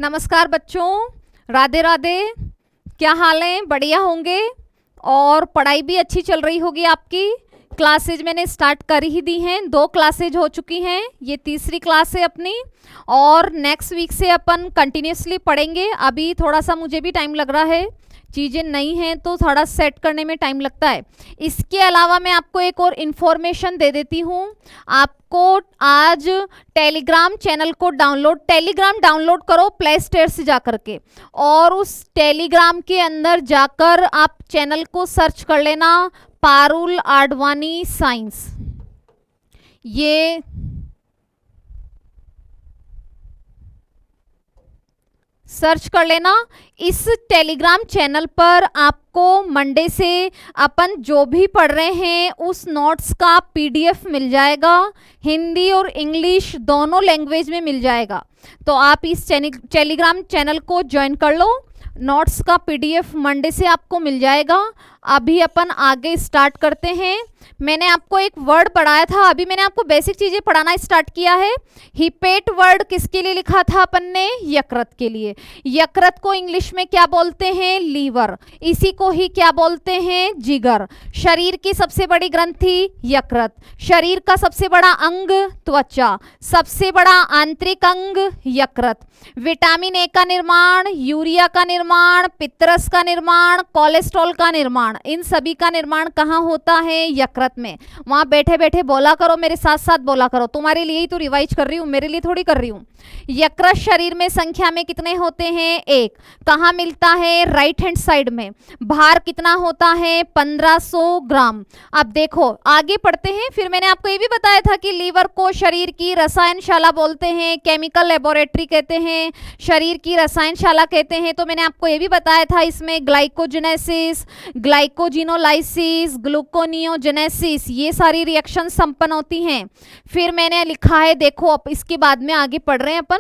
नमस्कार बच्चों, राधे राधे। क्या हाल है? बढ़िया होंगे और पढ़ाई भी अच्छी चल रही होगी आपकी। क्लासेज मैंने स्टार्ट कर ही दी हैं, 2 क्लासेज हो चुकी हैं, ये तीसरी क्लास है अपनी और नेक्स्ट वीक से अपन कंटिन्यूसली पढ़ेंगे। अभी थोड़ा सा मुझे भी टाइम लग रहा है, चीज़ें नई हैं तो थोड़ा सेट करने में टाइम लगता है। इसके अलावा मैं आपको एक और इन्फॉर्मेशन दे देती हूँ। आपको आज टेलीग्राम चैनल को टेलीग्राम डाउनलोड करो प्ले स्टोर से जा करके, और उस टेलीग्राम के अंदर जाकर आप चैनल को सर्च कर लेना, पारुल आडवाणी साइंस। ये सर्च कर लेना। इस टेलीग्राम चैनल पर आपको मंडे से अपन जो भी पढ़ रहे हैं उस नोट्स का पीडीएफ मिल जाएगा। हिंदी और इंग्लिश दोनों लैंग्वेज में मिल जाएगा। तो आप इस टेलीग्राम चैनल को ज्वाइन कर लो। नोट्स का पीडीएफ मंडे से आपको मिल जाएगा। अभी अपन आगे स्टार्ट करते हैं। मैंने आपको एक वर्ड पढ़ाया था, अभी मैंने आपको बेसिक चीज़ें पढ़ाना स्टार्ट किया है। हिपेट वर्ड किसके लिए लिखा था अपन ने? यकृत के लिए। यकृत को इंग्लिश में क्या बोलते हैं? लीवर। इसी को ही क्या बोलते हैं? जिगर। शरीर की सबसे बड़ी ग्रंथि यकृत। शरीर का सबसे बड़ा अंग त्वचा। सबसे बड़ा आंतरिक अंग यकृत। विटामिन ए का निर्माण, यूरिया का निर्माण, पित्तरस का निर्माण, कोलेस्ट्रॉल का निर्माण, इन सभी का निर्माण कहाँ होता है? यकृत में। वहां बैठे बैठे बोला करो, मेरे साथ साथ बोला करो, तुम्हारे लिए ही तो रिवाइज कर रही हूँ, मेरे लिए थोड़ी कर रही हूँ। यकृत शरीर में संख्या में कितने होते हैं? 1। कहाँ मिलता है? राइट हैंड साइड में। भार कितना होता है? 1500 ग्राम। अब देखो आगे पढ़ते हैं। फिर मैंने आपको ये भी बताया था कि लीवर को शरीर की रसायनशाला बोलते हैं, केमिकल लेबोरेटरी कहते हैं, शरीर की रसायनशाला कहते हैं। तो मैंने आपको ये भी बताया था इसमें ग्लाइकोजेनेसिस, ग्लाइकोजिनोलाइसिस, ग्लूकोनियोजेनेसिस, ये सारी रिएक्शन संपन्न होती हैं। फिर मैंने लिखा है, देखो अब इसके बाद में आगे पढ़ रहे हैं अपन।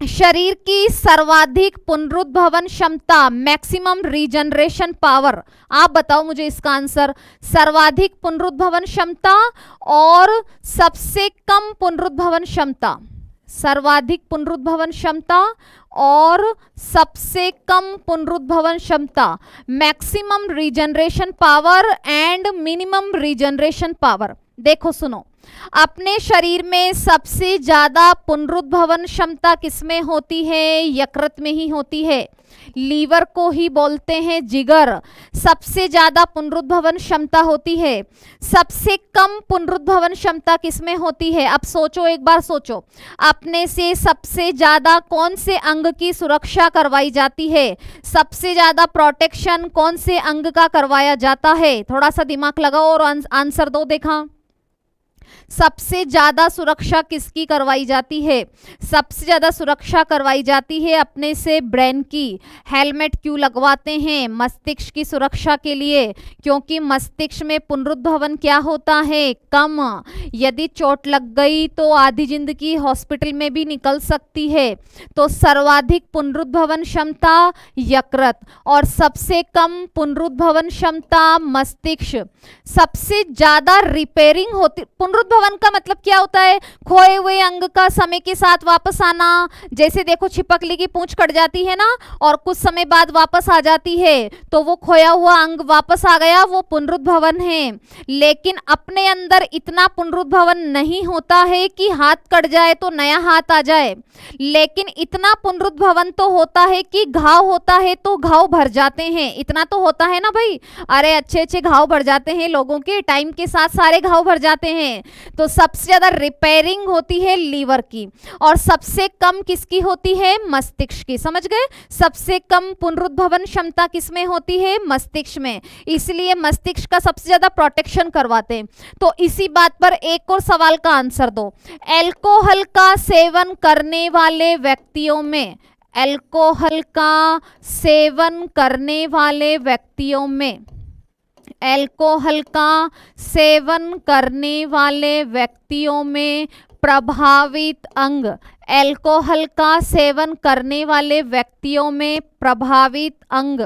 शरीर की सर्वाधिक पुनरुद्भवन क्षमता, मैक्सिमम रीजनरेशन पावर। आप बताओ मुझे इसका आंसर। सर्वाधिक पुनरुद्भवन क्षमता और सबसे कम पुनरुद्भवन क्षमता। सर्वाधिक पुनरुद्भवन क्षमता और सबसे कम पुनरुद्भवन क्षमता। Maximum regeneration power and minimum regeneration power. देखो सुनो, अपने शरीर में सबसे ज्यादा पुनरुद्भवन क्षमता किसमें होती है? यकृत में ही होती है। लीवर को ही बोलते हैं जिगर। सबसे ज्यादा पुनरुद्भवन क्षमता होती है। सबसे कम पुनरुद्भवन क्षमता किसमें होती है? अब सोचो, एक बार सोचो, अपने से सबसे ज्यादा कौन से अंग की सुरक्षा करवाई जाती है? सबसे ज्यादा प्रोटेक्शन कौन से अंग का करवाया जाता है? थोड़ा सा दिमाग लगाओ और आंसर दो। देखा, सबसे ज्यादा सुरक्षा किसकी करवाई जाती है? सबसे ज्यादा सुरक्षा करवाई जाती है अपने से ब्रेन की। हेलमेट क्यों लगवाते हैं? मस्तिष्क की सुरक्षा के लिए, क्योंकि मस्तिष्क में पुनरुद्भवन क्या होता है? कम। यदि चोट लग गई तो आधी जिंदगी हॉस्पिटल में भी निकल सकती है। तो सर्वाधिक पुनरुद्भवन क्षमता यकृत और सबसे कम पुनरुद्भवन क्षमता मस्तिष्क। सबसे ज्यादा रिपेयरिंग होती, पुनरुद्भवन का मतलब क्या होता है? खोए हुए अंग का समय के साथ वापस आना। जैसे देखो, छिपकली की पूंछ कट जाती है ना और कुछ समय बाद वापस आ जाती है, तो वो खोया हुआ अंग वापस आ गया, वो पुनरुद्भवन है। लेकिन अपने अंदर इतना पुनरुद्भवन नहीं होता है कि हाथ कट जाए तो नया हाथ आ जाए, लेकिन इतना पुनरुद्भवन तो होता है कि घाव होता है तो घाव भर जाते हैं। इतना तो होता है ना भाई? अरे अच्छे अच्छे घाव भर जाते हैं लोगों के, टाइम के साथ सारे घाव भर जाते हैं। तो सबसे ज्यादा रिपेयरिंग होती है लीवर की और सबसे कम किसकी होती है? मस्तिष्क की। समझ गए? सबसे कम पुनरुद्भवन क्षमता किसमें होती है? मस्तिष्क में। इसलिए मस्तिष्क का सबसे ज्यादा प्रोटेक्शन करवाते हैं। तो इसी बात पर एक और सवाल का आंसर दो। अल्कोहल का सेवन करने वाले व्यक्तियों में, अल्कोहल का सेवन करने वाले व्यक्तियों में, अल्कोहल का सेवन करने वाले व्यक्तियों में प्रभावित अंग, अल्कोहल का सेवन करने वाले व्यक्तियों में प्रभावित अंग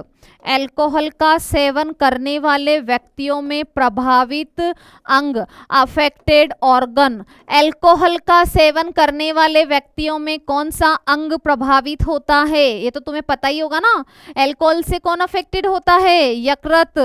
अल्कोहल का सेवन करने वाले व्यक्तियों में प्रभावित अंग, अफेक्टेड ऑर्गन। अल्कोहल का सेवन करने वाले व्यक्तियों में कौन सा अंग प्रभावित होता है? ये तो तुम्हें पता ही होगा ना। अल्कोहल से कौन अफेक्टेड होता है? यकृत।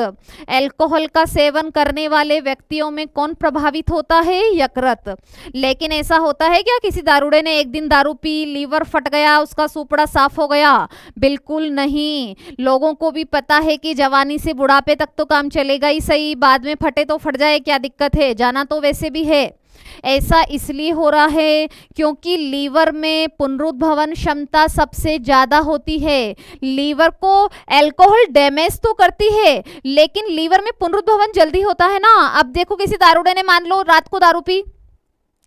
अल्कोहल का सेवन करने वाले व्यक्तियों में कौन प्रभावित होता है? यकृत। लेकिन ऐसा होता है क्या किसी दारूड़े ने एक दिन दारू पी, लीवर फट गया, उसका सुपड़ा साफ हो गया? बिल्कुल नहीं। लोगों को भी पता है कि जवानी से बुढ़ापे तक तो काम चलेगा ही सही, बाद में फटे तो फट जाए, क्या दिक्कत है, जाना तो वैसे भी है। ऐसा इसलिए हो रहा है क्योंकि लीवर में पुनरुद्भवन क्षमता सबसे ज्यादा होती है। लीवर को अल्कोहल डैमेज तो करती है लेकिन लीवर में पुनरुद्भवन जल्दी होता है ना। अब देखो किसी दारूड़े ने मान लो रात को दारू पी,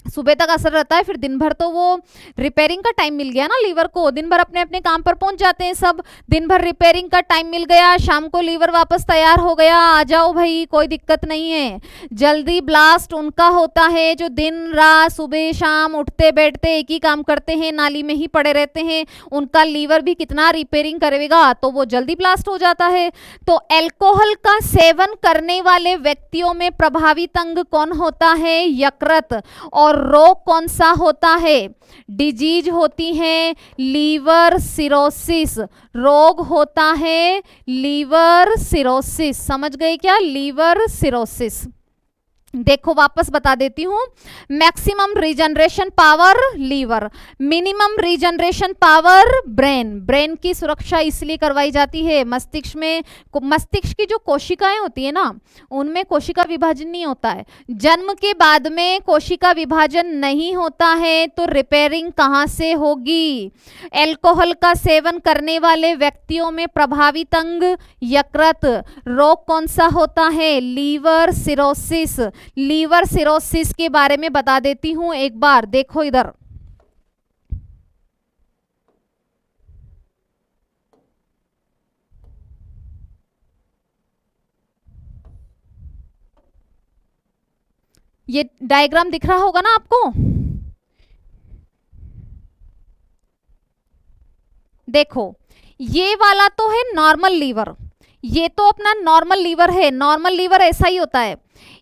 सुबह तक असर रहता है, फिर दिन भर तो वो रिपेयरिंग का टाइम मिल गया ना लीवर को, दिन भर अपने अपने काम पर पहुंच जाते हैं सब, दिन भर रिपेयरिंग का टाइम मिल गया, शाम को लीवर वापस तैयार हो गया, आ जाओ भाई कोई दिक्कत नहीं है। जल्दी ब्लास्ट उनका होता है जो दिन रात सुबह शाम उठते बैठते एक ही काम करते हैं, नाली में ही पड़े रहते हैं, उनका लीवर भी कितना रिपेयरिंग करेगा तो वो जल्दी ब्लास्ट हो जाता है। तो अल्कोहल का सेवन करने वाले व्यक्तियों में प्रभावित अंग कौन होता है? यकृत। और रोग कौन सा होता है? डिजीज होती है लीवर सिरोसिस, रोग होता है लीवर सिरोसिस। समझ गए क्या? Liver cirrhosis. देखो वापस बता देती हूँ। Maximum regeneration power liver, minimum regeneration power brain. Brain की सुरक्षा इसलिए करवाई जाती है, मस्तिष्क में मस्तिष्क की जो कोशिकाएं होती है ना उनमें कोशिका विभाजन नहीं होता है। जन्म के बाद में कोशिका विभाजन नहीं होता है तो रिपेयरिंग कहाँ से होगी? अल्कोहल का सेवन करने वाले व्यक्तियों में प्रभावित अंग यकृत। रोग कौन सा होता है? Liver cirrhosis. लीवर सिरोसिस के बारे में बता देती हूं एक बार, देखो इधर। ये डायग्राम दिख रहा होगा ना आपको? देखो ये वाला तो है नॉर्मल लीवर, ये तो अपना नॉर्मल लीवर है। नॉर्मल लीवर ऐसा ही होता है।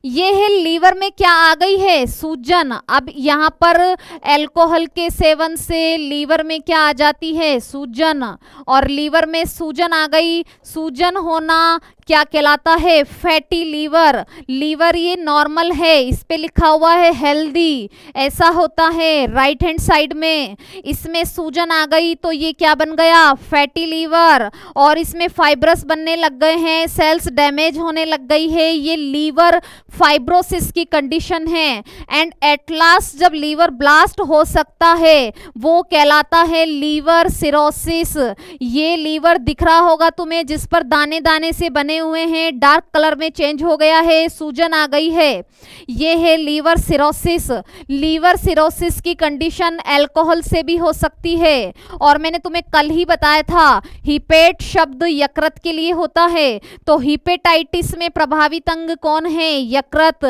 ये है लीवर में क्या आ गई है? सूजन। अब यहाँ पर अल्कोहल के सेवन से लीवर में क्या आ जाती है? सूजन। और लीवर में सूजन आ गई, सूजन होना क्या कहलाता है? Fatty liver. लीवर ये नॉर्मल है, इस पे लिखा हुआ है हेल्दी, ऐसा होता है राइट हैंड साइड में। इसमें सूजन आ गई तो ये क्या बन गया? Fatty liver. और इसमें फाइब्रस बनने लग गए हैं, सेल्स डैमेज होने लग गई है, ये लीवर फाइब्रोसिस की कंडीशन है। एंड एट लास्ट जब लीवर ब्लास्ट हो सकता है वो कहलाता है लीवर सिरोसिस। ये लीवर दिख रहा होगा तुम्हें जिस पर दाने दाने से बने हुए हैं, डार्क कलर में चेंज हो गया है, सूजन आ गई है, ये है लीवर सिरोसिस। लीवर सिरोसिस की कंडीशन अल्कोहल से भी हो सकती है। और मैंने तुम्हें कल ही बताया था हिपेट शब्द यकृत के लिए होता है, तो हिपेटाइटिस में प्रभावित अंग कौन है? यकृत।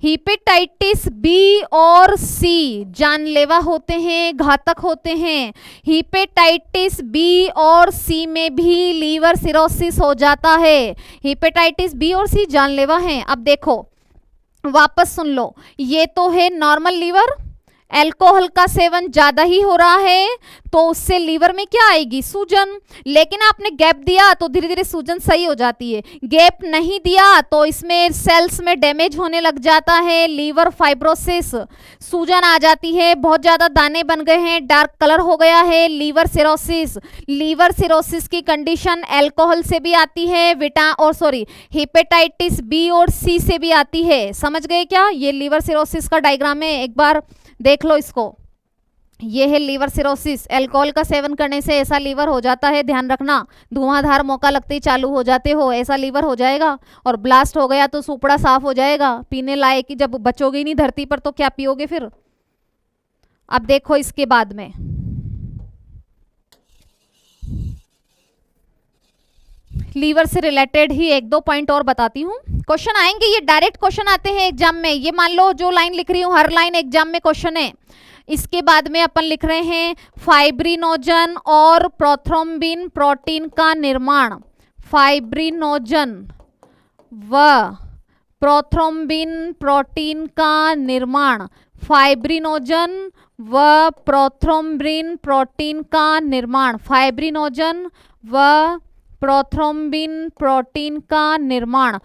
हिपेटाइटिस बी और सी जानलेवा होते हैं, घातक होते हैं। हिपेटाइटिस बी और सी में भी लीवर सिरोसिस हो जाता है। हिपेटाइटिस बी और सी जानलेवा हैं। अब देखो वापस सुन लो, ये तो है नॉर्मल लीवर, अल्कोहल का सेवन ज्यादा ही हो रहा है तो उससे लीवर में क्या आएगी? सूजन। लेकिन आपने गैप दिया तो धीरे धीरे सूजन सही हो जाती है, गैप नहीं दिया तो इसमें सेल्स में डैमेज होने लग जाता है, लीवर फाइब्रोसिस, सूजन आ जाती है, बहुत ज्यादा दाने बन गए हैं, डार्क कलर हो गया है, लीवर सिरोसिस। लीवर सिरोसिस की कंडीशन अल्कोहल से भी आती है, हिपेटाइटिस बी और सी से भी आती है। समझ गए क्या? ये लीवर सिरोसिस का डायग्राम है, एक बार देख लो इसको। ये है लीवर सिरोसिस। अल्कोहल का सेवन करने से ऐसा लीवर हो जाता है, ध्यान रखना, धुआंधार मौका लगते ही चालू हो जाते हो, ऐसा लीवर हो जाएगा। और ब्लास्ट हो गया तो सुपड़ा साफ हो जाएगा, पीने लायक ही जब बचोगे नहीं धरती पर तो क्या पियोगे फिर। अब देखो इसके बाद में लीवर से रिलेटेड ही एक दो पॉइंट और बताती हूँ। क्वेश्चन आएंगे, ये डायरेक्ट क्वेश्चन आते हैं एग्जाम में। ये मान लो जो लाइन लिख रही हूँ हर लाइन एग्जाम में क्वेश्चन है। इसके बाद में अपन लिख रहे हैं फाइब्रिनोजन और प्रोथ्रोम्बिन प्रोटीन का निर्माण। फाइब्रिनोजन व प्रोथ्रोम्बिन प्रोटीन का निर्माण, फाइब्रिनोजन व प्रोथ्रोम्बिन प्रोटीन का निर्माण, फाइब्रिनोजन व प्रोथ्रोम्बिन प्रोटीन का निर्माण,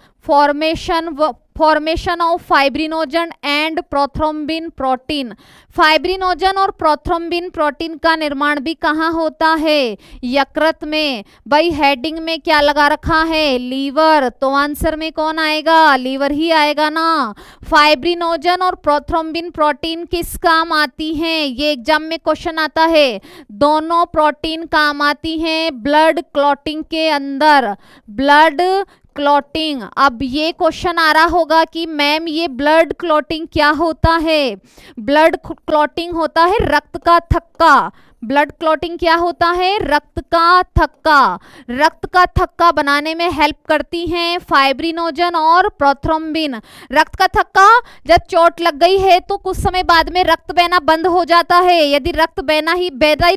formation of fibrinogen and prothrombin protein, fibrinogen और प्रोथ्रोम्बिन प्रोटीन का निर्माण भी कहाँ होता है, यकृत में। भाई हेडिंग में क्या लगा रखा है, लीवर, तो आंसर में कौन आएगा, लीवर ही आएगा ना। फाइब्रिनोजन और प्रोथ्रोम्बिन प्रोटीन किस काम आती हैं, ये एग्जाम में क्वेश्चन आता है। दोनों प्रोटीन काम आती हैं ब्लड क्लॉटिंग के अंदर, ब्लड क्लॉटिंग। अब ये क्वेश्चन आ रहा होगा कि मैम ये ब्लड क्लॉटिंग क्या होता है, ब्लड क्लॉटिंग होता है रक्त का थक्का। ब्लड क्लॉटिंग क्या होता है, रक्त का थक्का। रक्त का थक्का बनाने में हेल्प करती हैं फाइब्रिनोजन और प्रोथ्रोम्बिन। रक्त का थक्का, जब चोट लग गई है तो कुछ समय बाद में रक्त बहना बंद हो जाता है। यदि रक्त बहना ही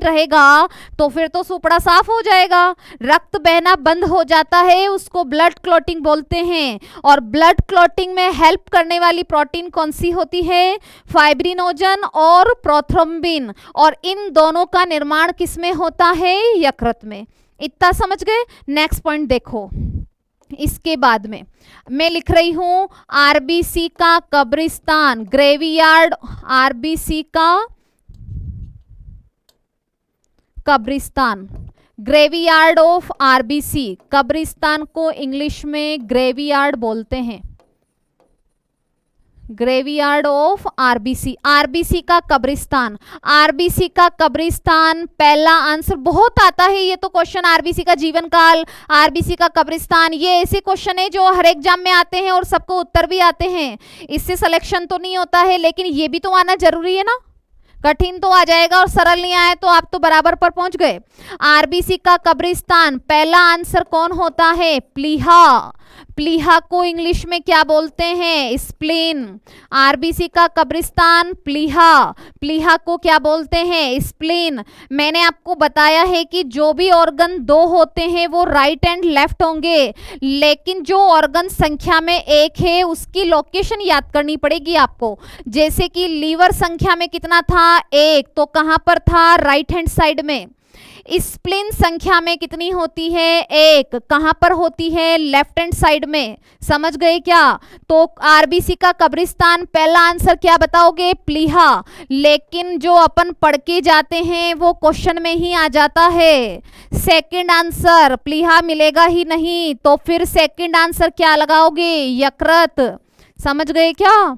रहेगा तो फिर तो सुपड़ा साफ हो जाएगा। रक्त बहना बंद हो जाता है, उसको ब्लड क्लॉटिंग बोलते हैं। और ब्लड क्लॉटिंग में हेल्प करने वाली प्रोटीन कौन सी होती है, फाइब्रिनोजन और प्रोथ्रोम्बिन। और इन दोनों का निर्माण किसमें होता है, यकृत में। इतना समझ गए। नेक्स्ट पॉइंट देखो, इसके बाद में मैं लिख रही हूं आरबीसी का कब्रिस्तान, ग्रेवयार्ड, आरबीसी का कब्रिस्तान, ग्रेवयार्ड ऑफ आरबीसी। कब्रिस्तान को इंग्लिश में ग्रेवयार्ड बोलते हैं, ग्रेवयार्ड ऑफ आरबीसी, आरबीसी का कब्रिस्तान। आरबीसी का कब्रिस्तान, पहला आंसर बहुत आता है ये तो क्वेश्चन, आरबीसी का जीवन काल, आरबीसी का कब्रिस्तान, ये ऐसे क्वेश्चन है जो हर एग्जाम में आते हैं और सबको उत्तर भी आते हैं। इससे सिलेक्शन तो नहीं होता है, लेकिन ये भी तो आना जरूरी है ना। कठिन तो आ जाएगा और सरल नहीं आए तो आप तो बराबर पर पहुंच गए। आरबीसी का कब्रिस्तान, पहला आंसर कौन होता है, प्लीहा। प्लीहा को इंग्लिश में क्या बोलते हैं, स्प्लीन। आरबीसी का कब्रिस्तान प्लीहा, प्लीहा को क्या बोलते हैं, स्प्लीन। मैंने आपको बताया है कि जो भी ऑर्गन दो होते हैं वो राइट एंड लेफ्ट होंगे, लेकिन जो ऑर्गन संख्या में एक है उसकी लोकेशन याद करनी पड़ेगी आपको। जैसे कि लीवर संख्या में कितना था, एक, तो कहां पर था, राइट हैंड साइड में। स्प्लीन संख्या में कितनी होती है, एक, कहां पर होती है, लेफ्ट हैंड साइड में। समझ गए क्या। तो आरबीसी का कब्रिस्तान, पहला आंसर क्या बताओगे, प्लीहा। लेकिन जो अपन पढ़ के जाते हैं वो क्वेश्चन में ही आ जाता है। सेकंड आंसर प्लीहा मिलेगा ही नहीं, तो फिर सेकंड आंसर क्या लगाओगे, यकृत। समझ गए क्या।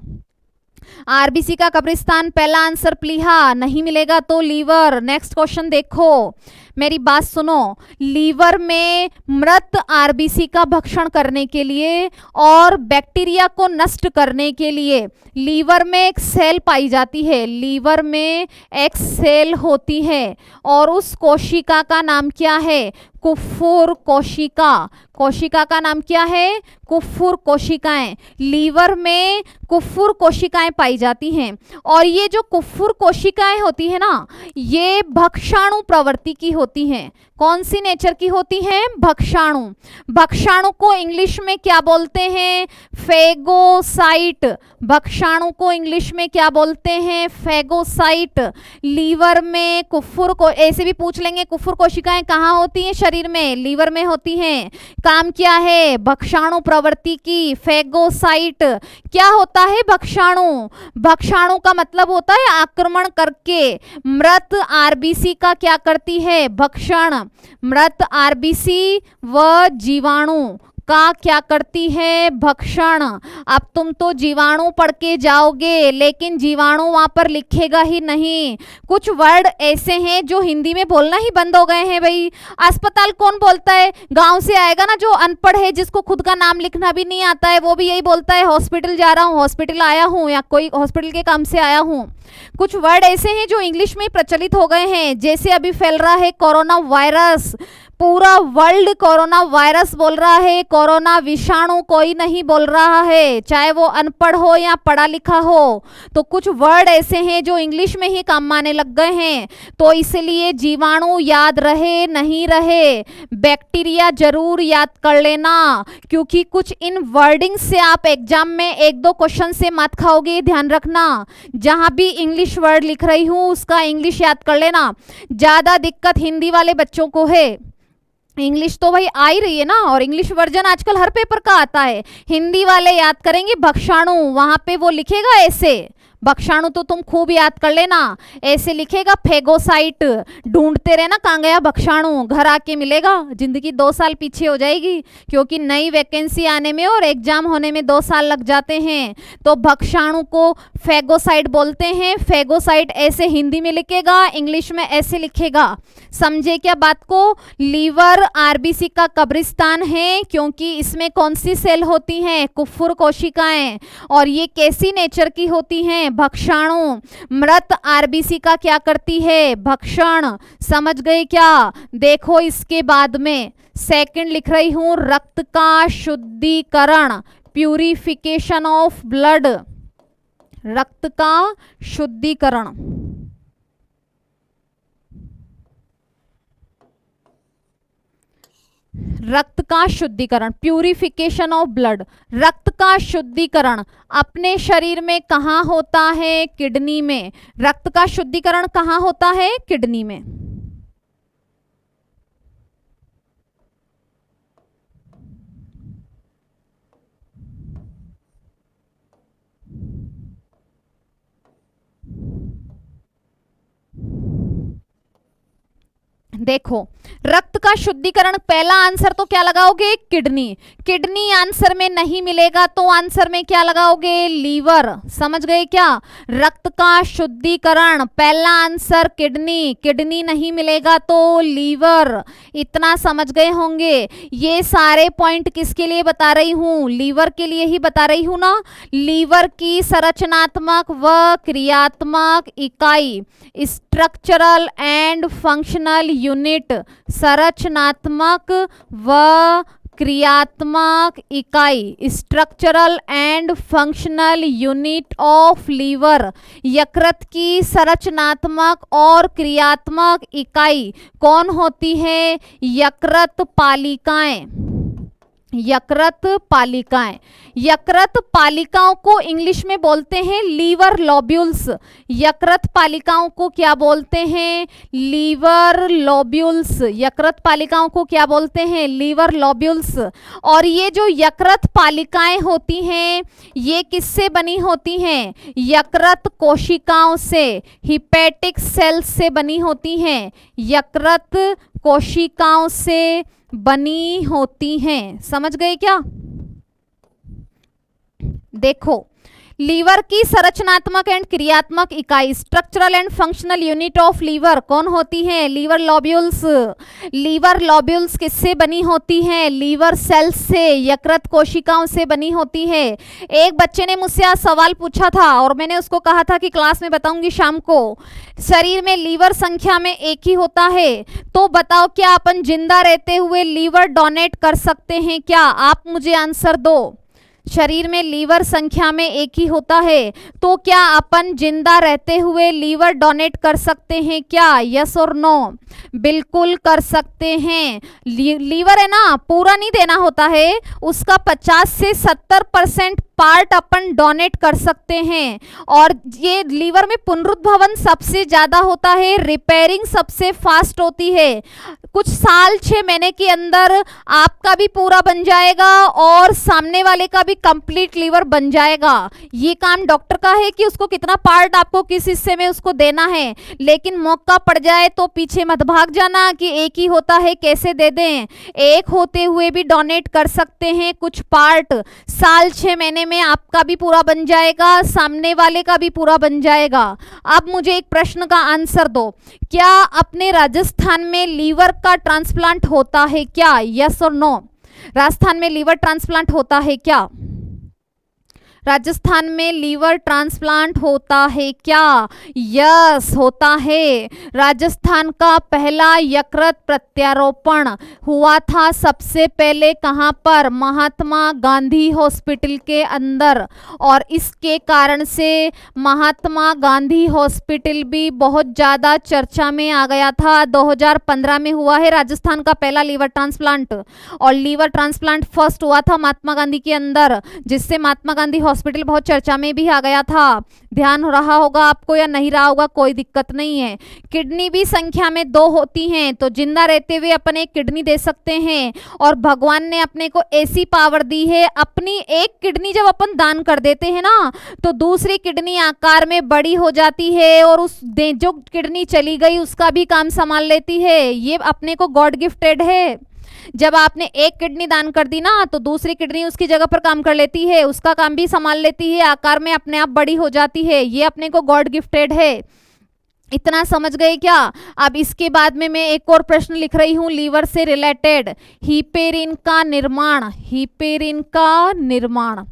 आरबीसी का कब्रिस्तान, पहला आंसर प्लीहा, नहीं मिलेगा तो लीवर। नेक्स्ट क्वेश्चन देखो, मेरी बात सुनो। लीवर में मृत आरबीसी का भक्षण करने के लिए और बैक्टीरिया को नष्ट करने के लिए लीवर में एक सेल पाई जाती है, लीवर में एक सेल होती है और उस कोशिका का नाम क्या है, कुफुर कोशिका। कोशिका का नाम क्या है, कुफुर कोशिकाएं। लीवर में कुफुर कोशिकाएं पाई जाती हैं और ये जो कुफुर कोशिकाएं होती है ना, ये भक्षाणु प्रवृत्ति की होती हैं। कौन सी नेचर की होती हैं, भक्षाणु। भक्षाणु को इंग्लिश में क्या बोलते हैं, फेगोसाइट। भक्षाणु को इंग्लिश में क्या बोलते हैं, फेगोसाइट। लीवर में कुफुर को ऐसे भी पूछ लेंगे, कुफुर कोशिकाएं कहाँ होती हैं, शरीर में, लीवर में होती हैं। काम क्या है, भक्षाणु प्रवृत्ति की, फेगोसाइट। क्या होता है भक्षाणु, भक्षाणु का मतलब होता है आक्रमण करके। मृत आरबीसी का क्या करती है, भक्षण। मृत आरबीसी व जीवाणु का क्या करती है, भक्षण। अब तुम तो जीवाणु पढ़ के जाओगे, लेकिन जीवाणु वहां पर लिखेगा ही नहीं। कुछ वर्ड ऐसे हैं जो हिंदी में बोलना ही बंद हो गए हैं। भाई अस्पताल कौन बोलता है, गांव से आएगा ना जो अनपढ़ है, जिसको खुद का नाम लिखना भी नहीं आता है, वो भी यही बोलता है हॉस्पिटल जा रहा हूँ, हॉस्पिटल आया हूँ, या कोई हॉस्पिटल के काम से आया हूँ। कुछ वर्ड ऐसे हैं जो इंग्लिश में प्रचलित हो गए हैं, जैसे अभी फैल रहा है कोरोना वायरस। पूरा वर्ल्ड कोरोना वायरस बोल रहा है, कोरोना विषाणु कोई नहीं बोल रहा है, चाहे वो अनपढ़ हो या पढ़ा लिखा हो। तो कुछ वर्ड ऐसे हैं जो इंग्लिश में ही काम आने लग गए हैं, तो इसलिए जीवाणु याद रहे नहीं रहे, बैक्टीरिया जरूर याद कर लेना, क्योंकि कुछ इन वर्डिंग से आप एग्जाम में एक दो क्वेश्चन से मात खाओगे, ध्यान रखना। जहां भी इंग्लिश वर्ड लिख रही हूं उसका इंग्लिश याद कर लेना। ज्यादा दिक्कत हिंदी वाले बच्चों को है, इंग्लिश तो भाई आ ही रही है ना, और इंग्लिश वर्जन आजकल हर पेपर का आता है। हिंदी वाले याद करेंगे भक्षाणु, वहां पे वो लिखेगा ऐसे, भक्षाणु तो तुम खूब याद कर लेना, ऐसे लिखेगा फेगोसाइट, ढूंढते रहना कहाँ गया भक्षाणु, घर आके मिलेगा, जिंदगी 2 साल पीछे हो जाएगी, क्योंकि नई वैकेंसी आने में और एग्जाम होने में 2 साल लग जाते हैं। तो भक्षाणु को फेगोसाइट बोलते हैं। फेगोसाइट ऐसे हिंदी में लिखेगा, इंग्लिश में ऐसे लिखेगा, समझे क्या बात को। लीवर आरबीसी का कब्रिस्तान है, क्योंकि इसमें कौन सी सेल होती हैं, कुफुर कोशिकाएं, और ये कैसी नेचर की होती हैं, भक्षाणु। मृत आरबीसी का क्या करती है, भक्षण, समझ गए क्या। देखो इसके बाद में सेकंड लिख रही हूं, रक्त का शुद्धिकरण, प्यूरिफिकेशन ऑफ ब्लड, रक्त का शुद्धिकरण। रक्त का शुद्धिकरण, प्यूरिफिकेशन ऑफ ब्लड, रक्त का शुद्धिकरण अपने शरीर में कहाँ होता है, किडनी में। रक्त का शुद्धिकरण कहाँ होता है, किडनी में। देखो रक्त का शुद्धिकरण, पहला आंसर तो क्या लगाओगे, किडनी। किडनी आंसर में नहीं मिलेगा तो आंसर में क्या लगाओगे, लीवर, समझ गए क्या। रक्त का शुद्धिकरण पहला आंसर किडनी, किडनी नहीं मिलेगा तो लीवर, इतना समझ गए होंगे। ये सारे पॉइंट किसके लिए बता रही हूं, लीवर के लिए ही बता रही हूं ना। लीवर की संरचनात्मक व क्रियात्मक इकाई, स्ट्रक्चरल एंड फंक्शनल यूनिट, संरचनात्मक व क्रियात्मक इकाई, structural and functional unit of liver. यकृत की संरचनात्मक और क्रियात्मक इकाई कौन होती है, यकृत पालिकाएं, यकृत पालिकाएं। यकृत पालिकाओं को इंग्लिश में बोलते हैं लीवर लोब्यूल्स। यकृत पालिकाओं को क्या बोलते हैं, लीवर लोब्यूल्स। यकृत पालिकाओं को क्या बोलते हैं, लीवर लोब्यूल्स। और ये जो यकृत पालिकाएं होती हैं ये किससे बनी होती हैं, यकृत कोशिकाओं से, हिपैटिक सेल्स से बनी होती हैं, यकृत कोशिकाओं से बनी होती हैं, समझ गए क्या। देखो लीवर की संरचनात्मक एंड क्रियात्मक इकाई, structural and functional unit of liver कौन होती है, लीवर लोब्यूल्स। लीवर लोब्यूल्स किससे बनी होती है, लीवर सेल्स से, यकृत कोशिकाओं से बनी होती है। एक बच्चे ने मुझसे आज सवाल पूछा था और मैंने उसको कहा था कि क्लास में बताऊंगी शाम को। शरीर में लीवर संख्या में एक ही होता है, तो बताओ क्या अपन जिंदा रहते हुए लीवर डोनेट कर सकते हैं क्या, आप मुझे आंसर दो। शरीर में लीवर संख्या में एक ही होता है, तो क्या अपन जिंदा रहते हुए लीवर डोनेट कर सकते हैं क्या, यस और नो। बिल्कुल कर सकते हैं। लीवर है ना, पूरा नहीं देना होता है, उसका 50 से 70% पार्ट अपन डोनेट कर सकते हैं। और ये लीवर में पुनरुद्भवन सबसे ज्यादा होता है, रिपेयरिंग सबसे फास्ट होती है। कुछ साल 6 महीने के अंदर आपका भी पूरा बन जाएगा और सामने वाले का भी कंप्लीट लीवर बन जाएगा। ये काम डॉक्टर का है कि उसको कितना पार्ट आपको किस हिस्से में उसको देना है, लेकिन मौका पड़ जाए तो पीछे मत भाग जाना कि एक ही होता है कैसे दे दें। एक होते हुए भी डोनेट कर सकते हैं कुछ पार्ट। साल 6 महीने में आपका भी पूरा बन जाएगा, सामने वाले का भी पूरा बन जाएगा। अब मुझे एक प्रश्न का आंसर दो, क्या अपने राजस्थान में लीवर का ट्रांसप्लांट होता है क्या, यस और नो। राजस्थान में लीवर ट्रांसप्लांट होता है क्या। राजस्थान में लीवर ट्रांसप्लांट होता है क्या? यस, होता है। राजस्थान का पहला यकृत प्रत्यारोपण हुआ था सबसे पहले कहाँ पर? महात्मा गांधी हॉस्पिटल के अंदर। और इसके कारण से महात्मा गांधी हॉस्पिटल भी बहुत ज़्यादा चर्चा में आ गया था। 2015 में हुआ है राजस्थान का पहला लीवर ट्रांसप्लांट। और लीवर ट्रांसप्लांट फर्स्ट हुआ था महात्मा गांधी के अंदर, जिससे महात्मा गांधी हॉस्पिटल बहुत चर्चा में भी आ गया था। ध्यान रहा होगा आपको या नहीं रहा होगा, कोई दिक्कत नहीं है। किडनी भी संख्या में 2 होती हैं, तो जिंदा रहते हुए अपन एक किडनी दे सकते हैं। और भगवान ने अपने को ऐसी पावर दी है, अपनी एक किडनी जब अपन दान कर देते हैं ना, तो दूसरी किडनी आकार में बड़ी हो जाती है और उस जो किडनी चली गई उसका भी काम संभाल लेती है। ये अपने को गॉड गिफ्टेड है। जब आपने एक किडनी दान कर दी ना, तो दूसरी किडनी उसकी जगह पर काम कर लेती है, उसका काम भी संभाल लेती है, आकार में अपने आप बड़ी हो जाती है। ये अपने को गॉड गिफ्टेड है। इतना समझ गए क्या? अब इसके बाद में मैं एक और प्रश्न लिख रही हूं लीवर से रिलेटेड। हीपेरिन का निर्माण, हीपेरिन का निर्माण,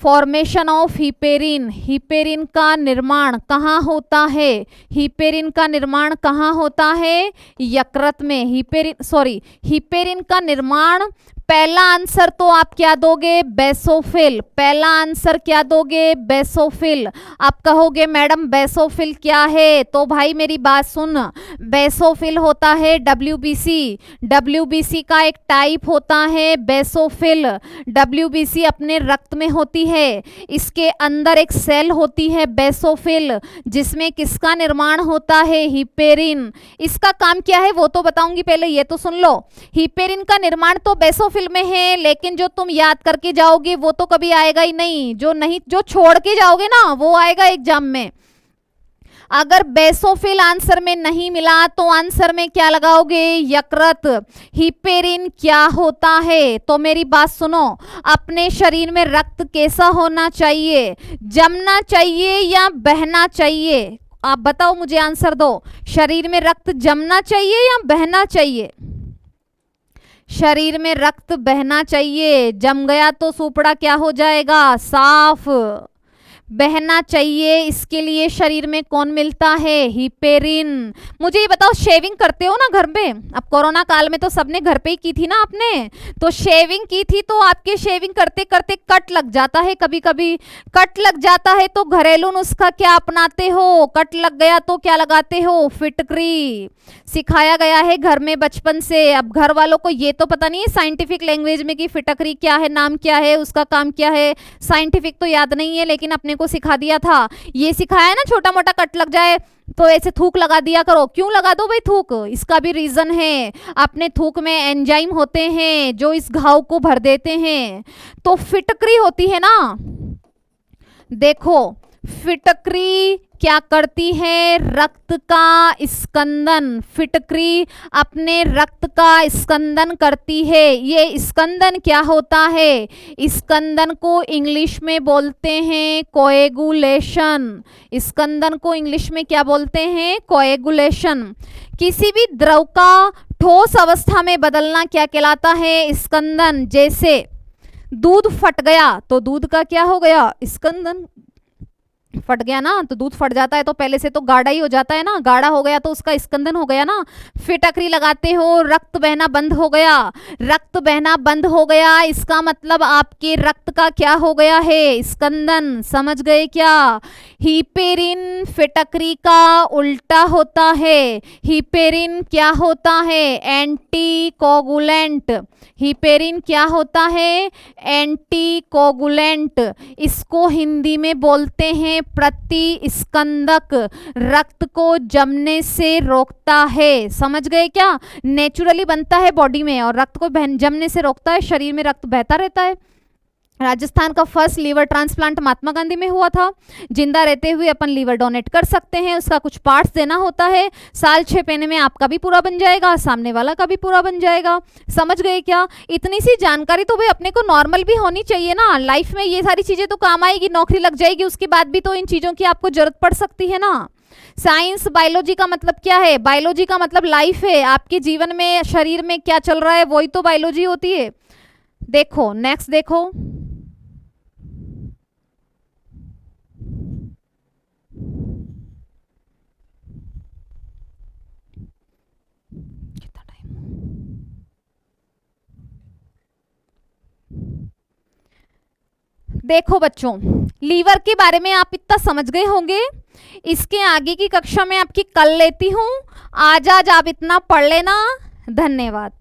फॉर्मेशन ऑफ हीपेरिन, हीपेरिन का निर्माण कहाँ होता है? हीपेरिन का निर्माण कहाँ होता है? यकृत में। हीपेरिन का निर्माण, पहला आंसर तो आप क्या दोगे? बेसोफिल। पहला आंसर क्या दोगे? बेसोफिल। आप कहोगे मैडम बेसोफिल क्या है? तो भाई मेरी बात सुन, बेसोफिल होता है WBC। WBC का एक टाइप होता है बेसोफिल। WBC अपने रक्त में होती है। इसके अंदर एक सेल होती है बेसोफिल, जिसमें किसका निर्माण होता है? हीपेरिन। इसका काम क्या है वो तो बताऊंगी, पहले ये तो सुन लो। हीपेरिन का निर्माण तो बेसोफिल में है, लेकिन जो तुम याद करके जाओगे वो तो कभी आएगा ही नहीं। जो छोड़ के जाओगे ना वो आएगा एग्जाम में। अगर बेसोफिल आंसर में नहीं मिला तो आंसर में क्या लगाओगे? यकृत। हीपेरिन क्या होता है? तो मेरी बात सुनो, अपने शरीर में रक्त कैसा होना चाहिए? जमना चाहिए या बहना चाहिए? आप बताओ, मुझे आंसर दो। शरीर में रक्त जमना चाहिए या बहना चाहिए? शरीर में रक्त बहना चाहिए। जम गया तो सुपड़ा क्या हो जाएगा? साफ। बहना चाहिए, इसके लिए शरीर में कौन मिलता है? हीपेरिन। मुझे ये बताओ, शेविंग करते हो ना घर में? अब कोरोना काल में तो सबने घर पे ही की थी ना आपने, तो शेविंग की थी तो आपके शेविंग करते करते कट लग जाता है। कभी कभी कट लग जाता है तो घरेलू नुस्खा क्या अपनाते हो? कट लग गया तो क्या लगाते हो? फिटकरी। सिखाया गया है घर में बचपन से। अब घर वालों को ये तो पता नहीं है साइंटिफिक लैंग्वेज में कि फिटकरी क्या है, नाम क्या है, उसका काम क्या है। साइंटिफिक तो याद नहीं है, लेकिन अपने को सिखा दिया था। ये सिखाया ना, छोटा मोटा कट लग जाए तो ऐसे थूक लगा दिया करो। क्यों लगा दो भाई थूक? इसका भी रीजन है। अपने थूक में एंजाइम होते हैं जो इस घाव को भर देते हैं। तो फिटकरी होती है ना, देखो फिटकरी क्या करती है? रक्त का स्कंदन। फिटकरी अपने रक्त का स्कंदन करती है। ये स्कंदन क्या होता है? स्कंदन को इंग्लिश में बोलते हैं कोएगुलेशन। स्कंदन को इंग्लिश में क्या बोलते हैं? कोएगुलेशन। किसी भी द्रव का ठोस अवस्था में बदलना क्या कहलाता है? स्कंदन। जैसे दूध फट गया तो दूध का क्या हो गया? स्कंदन। फट गया ना तो दूध फट जाता है तो पहले से तो गाढ़ा ही हो जाता है ना, गाढ़ा हो गया तो उसका स्कंदन हो गया ना। फिटकरी लगाते हो, रक्त बहना बंद हो गया। रक्त बहना बंद हो गया, इसका मतलब आपके रक्त का क्या हो गया है? स्कंदन। समझ गए क्या? हीपेरिन फिटकरी का उल्टा होता है। हीपेरिन क्या होता है? एंटीकोगुलेंट। हीपेरिन क्या होता है? एंटीकोगुलेंट। इसको हिंदी में बोलते हैं प्रतिस्कंदक। रक्त को जमने से रोकता है। समझ गए क्या? नेचुरली बनता है बॉडी में और रक्त को जमने से रोकता है। शरीर में रक्त बहता रहता है। राजस्थान का first liver transplant Mahatma Gandhi में हुआ था। जिंदा रहते हुए अपन लीवर डोनेट कर सकते हैं, उसका कुछ पार्ट्स देना होता है। साल 6 महीने में आपका भी पूरा बन जाएगा, सामने वाला का भी पूरा बन जाएगा। समझ गए क्या? इतनी सी जानकारी तो भाई अपने को नॉर्मल भी होनी चाहिए ना। लाइफ में ये सारी चीजें तो काम आएगी, नौकरी लग जाएगी, उसके बाद भी तो इन चीजों की आपको जरूरत पड़ सकती है ना। साइंस बायोलॉजी का मतलब क्या है? बायोलॉजी का मतलब लाइफ है। आपके जीवन में शरीर में क्या चल रहा है वही तो बायोलॉजी होती है। देखो नेक्स्ट देखो, देखो बच्चों, लीवर के बारे में आप इतना समझ गए होंगे। इसके आगे की कक्षा में आपकी कल लेती हूँ। आज आप इतना पढ़ लेना। धन्यवाद।